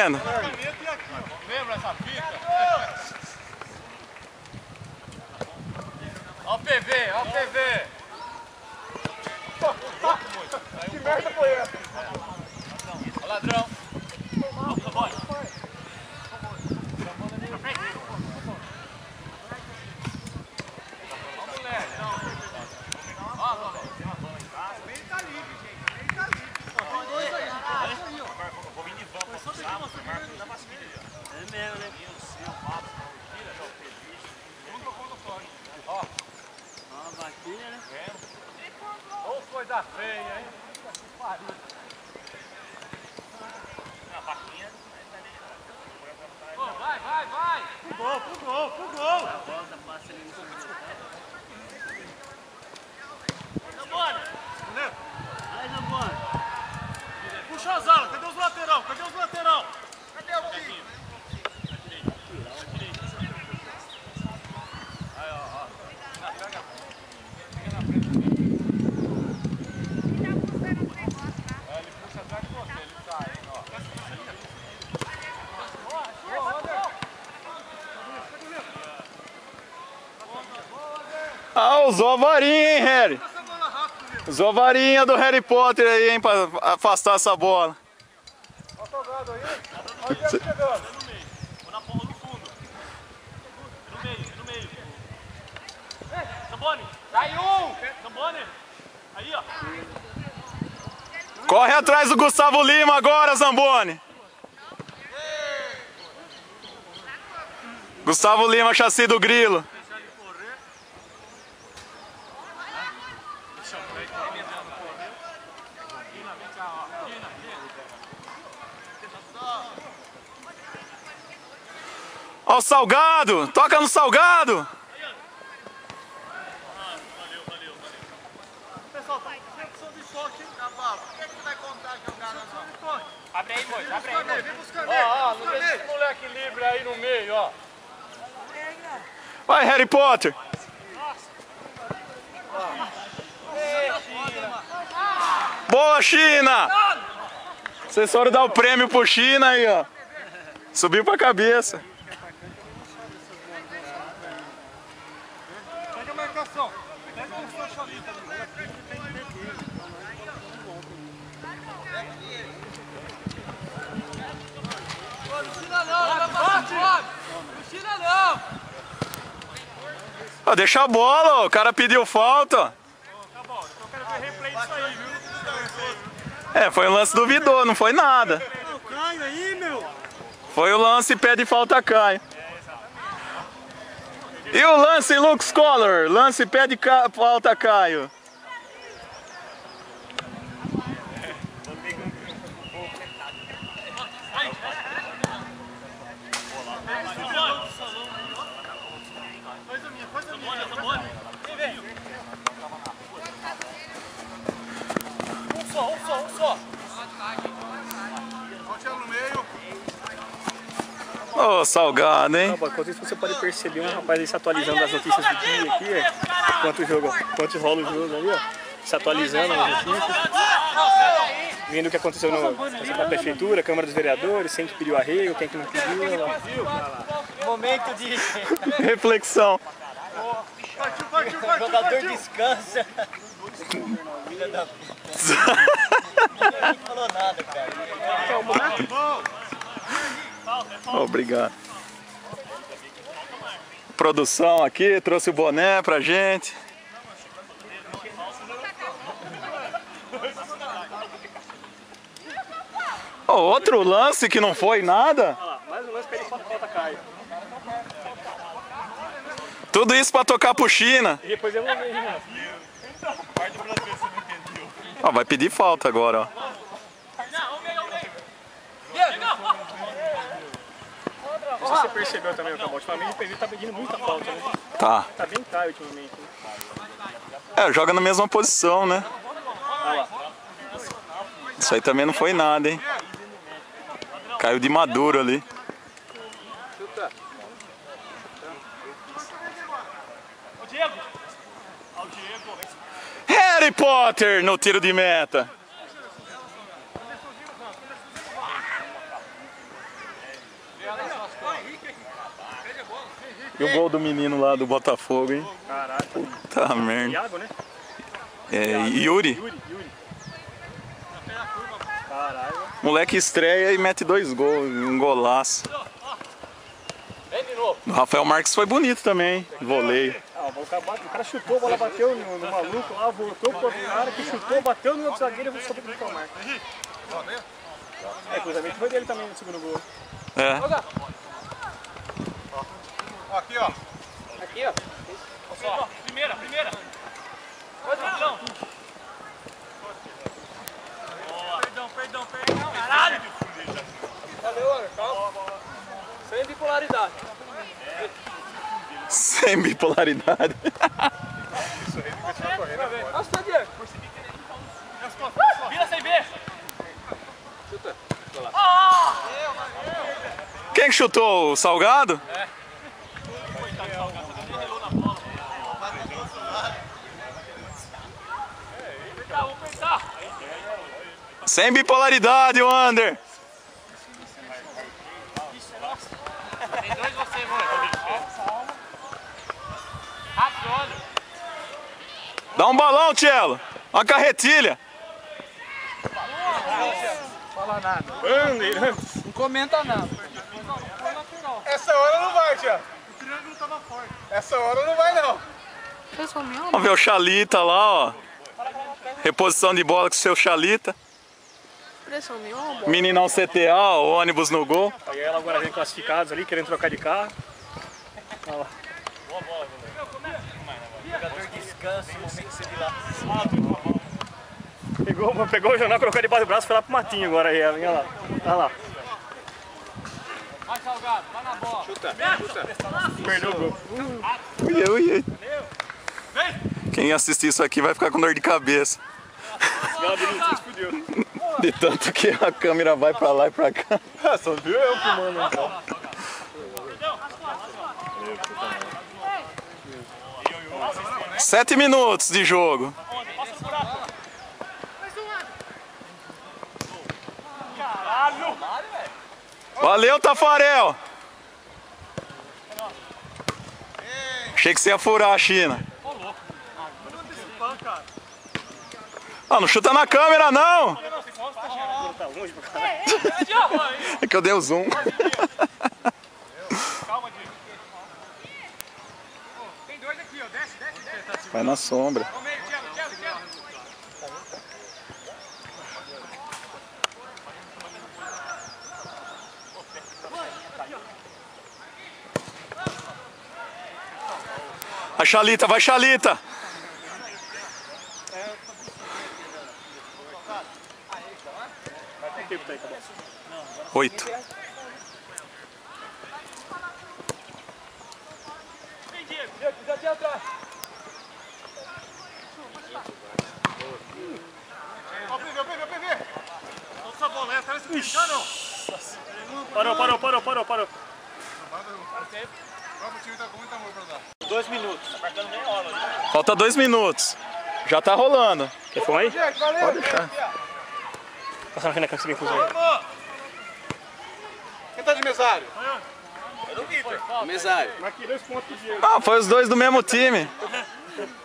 fazendo? Lembra essa fita? Ó o PV, ó o PV. Que merda foi essa? Ó ladrão. Ô, coisa feia, hein? Vai, vai, vai! Pro gol, pro gol, pro gol! Puxa a zala, cadê os lateral? Cadê os lateral? Cadê o Pinho? Aí, ó. Ele puxa atrás de você, ele sai, hein, ó. Ah, usou a varinha, hein, Harry? Usou a varinha do Harry Potter aí, hein, pra afastar essa bola. Olha o salgado aí. Olha o Diego chegando. No meio. Ou na porra do fundo. No meio, no meio. Zamboni! Saiu! Zamboni! Aí, ó. Corre atrás do Gustavo Lima agora, Zamboni. Gustavo Lima, chassi do Grilo. Ó o Salgado, toca no Salgado. Pessoal, tá com de toque, hein? Cavalo. Por que vai contar jogar na zona de toque? Abre aí, Moisés, abre aí, Moisés. Vem buscar nele, Ó, não deixa esse moleque livre aí no meio, ó. Vai, Harry Potter. Boa, China. Vocês foram dar o prêmio pro China aí, ó. Subiu pra cabeça. Pega a marcação. Pega o seu chavita ali. Não China não, bate! Não China não! Ó, deixa a bola, ó. O cara pediu falta. Acabou, eu quero ver replay disso aí, viu? É, foi um lance duvidoso, não foi nada. O Caio aí, meu! Foi o lance pé de falta Caio. E o lance Lux Color? Lance pé de falta Caio. Um só. Marcelo no meio. Ô, Salgado, hein? Enquanto isso você pode perceber um rapaz aí se atualizando das notícias do dia aqui, enquanto rola o jogo ali, ó, se atualizando as notícias, vendo o que aconteceu na prefeitura, Câmara dos Vereadores, quem que pediu arrego, quem que não pediu. Momento de Reflexão. Partiu. jogador descansa. Filha da puta. Não falou nada, cara. Obrigado. Produção aqui, trouxe o boné pra gente. Ó, outro lance que não foi nada. Olha lá, mais um lance que ele falta Caio. Tudo isso pra tocar pro China. E depois eu vou ver, né? Ó, vai pedir falta agora, ó. Não sei se você percebeu também, o ultimamente o PV tá pedindo muita falta, né? Tá. Tá bem Caio ultimamente. Né? É, joga na mesma posição, né? Olha lá. Isso aí também não foi nada, hein? Caiu de maduro ali. O Diego! Ó, o Diego! Harry Potter no tiro de meta. E o gol do menino lá do Botafogo, hein? Caralho. Tá merda. Thiago, né? É, Yuri. Yuri. Caralho. Moleque estreia e mete 2 gols, um golaço. O Rafael Marques foi bonito também, hein? Voleio. Ah, o cara chutou, a bola bateu no maluco lá, voltou pro outro cara que chutou, bateu no outro zagueiro e eu vou saber do Rafael Marques. É, cruzamento foi dele também no segundo gol. É. Ó, aqui, ó. Aqui, ó. Só. Primeira. Vai, Dragão. Perdão. Caralho. Valeu, Ana. Calma. Sem bipolaridade. Sem bipolaridade. Nossa, Diego. Vira sem ver. Chuta. Quem que chutou? O Salgado? Vamos pensar. Sem bipolaridade, Wander. Tem 2 você, mano. Rápido, olha. Dá um balão, Tchelo. Uma carretilha. Wander. Não comenta nada. Essa hora não vai, Tia. O triângulo tava forte. Essa hora não vai, não. Vamos ver o Chalita lá, ó. Reposição de bola com o seu Chalita. Meninão CTA, ó, o ônibus no gol. Aí ela agora vem classificados ali, querendo trocar de carro. Olha lá. O jogador descansa no momento de ser de lá. Pegou o jornal, colocou debaixo do braço e foi lá pro matinho agora aí. Olha lá. Olha lá. Vai, Salgado. Vai na bola. Chuta. Perdeu o gol. Ui. Quem assistir isso aqui vai ficar com dor de cabeça. Ela dele não se explodiu. De tanto que a câmera vai pra lá e pra cá. Só viu eu filmando então. 7 minutos de jogo. Valeu, Tafarel. Achei que você ia furar a China. Ah, não chuta na câmera, não. É que eu dei o zoom. Tem 2 aqui, ó. Desce. Vai na sombra. Ao meio, Thiago. A Chalita, vai Chalita. Que tempo tá aí, tá bom? 8. Vem, Diego. Já tinha atrás. Ó, PV. Solta essa bola, essa se pintar, não. Parou. Vamos, o time tá com muito amor pra dar. 2 minutos. Falta 2 minutos. Já tá rolando. Quer fumar aí? Gente, valeu. Pode deixar. Passa na canção bem fusão aí. Quem tá de mesário? Mesário. Marquei 2 pontos pro Diego. Ah, foi os dois do mesmo time.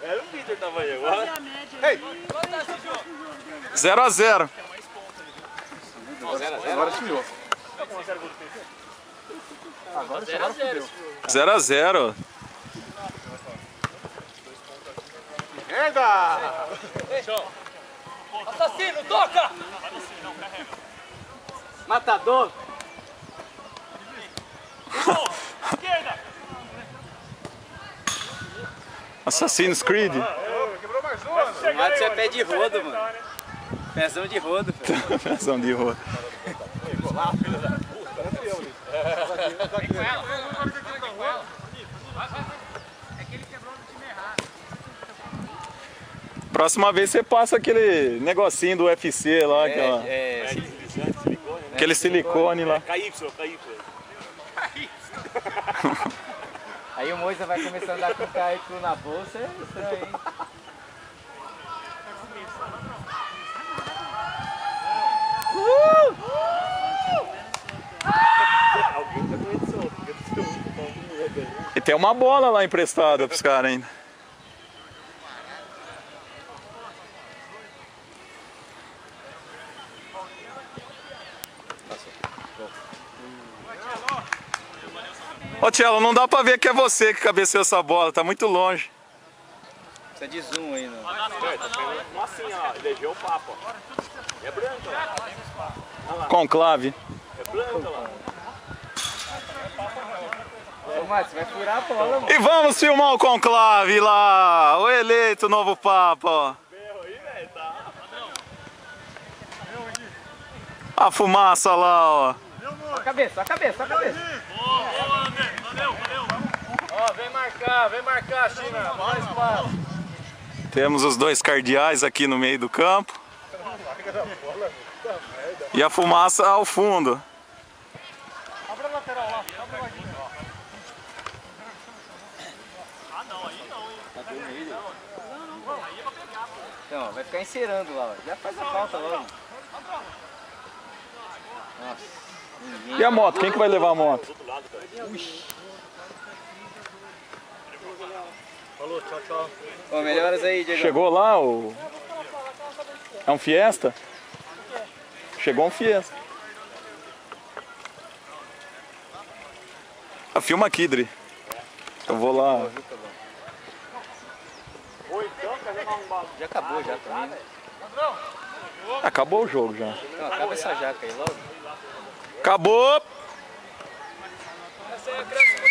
Era o Vitor tava aí agora. 0-0. Agora tirou. 0-0. Merda! Assassino, toca! Matador. Esquerda! Assassin's Creed. Quebrou mais uma. O Matos é pé de rodo, mano. Pezão de rodo, velho. Versão de rua. Próxima vez você passa aquele negocinho do UFC lá, aquele silicone lá. KY. Aí o Moisa vai começar a andar com o KY na bolsa, é estranho, hein? tem uma bola lá emprestada pros caras ainda. Ô Tchelo, não dá pra ver que é você que cabeceou essa bola, tá muito longe. Precisa de zoom aí, não. Assim, ó, elegeu o papo, ó. É branco, ó. Conclave. É branco, ó. Ô, Márcio, você vai furar a bola, mano. E vamos filmar o conclave lá, o eleito novo Papa, ó. A fumaça lá, ó. Só a cabeça, só a cabeça, só a cabeça. Ó, vem marcar, China. Maior espaço. Temos os dois cardeais aqui no meio do campo. E a fumaça ao fundo. Abre a lateral lá, abre a lateral. Então, ó, vai ficar encerando lá, ó. Já faz a falta logo. Nossa. E a moto? Quem que vai levar a moto? Falou, tchau, tchau. Ô, melhoras aí, Diego. Chegou lá o... É um Fiesta? Chegou um Fiesta. Ah, filma aqui, Dri. Eu vou lá. Já acabou já também, né? Acabou o jogo já. Então, acaba essa jaca aí logo. Acabou! Essa aí é a criança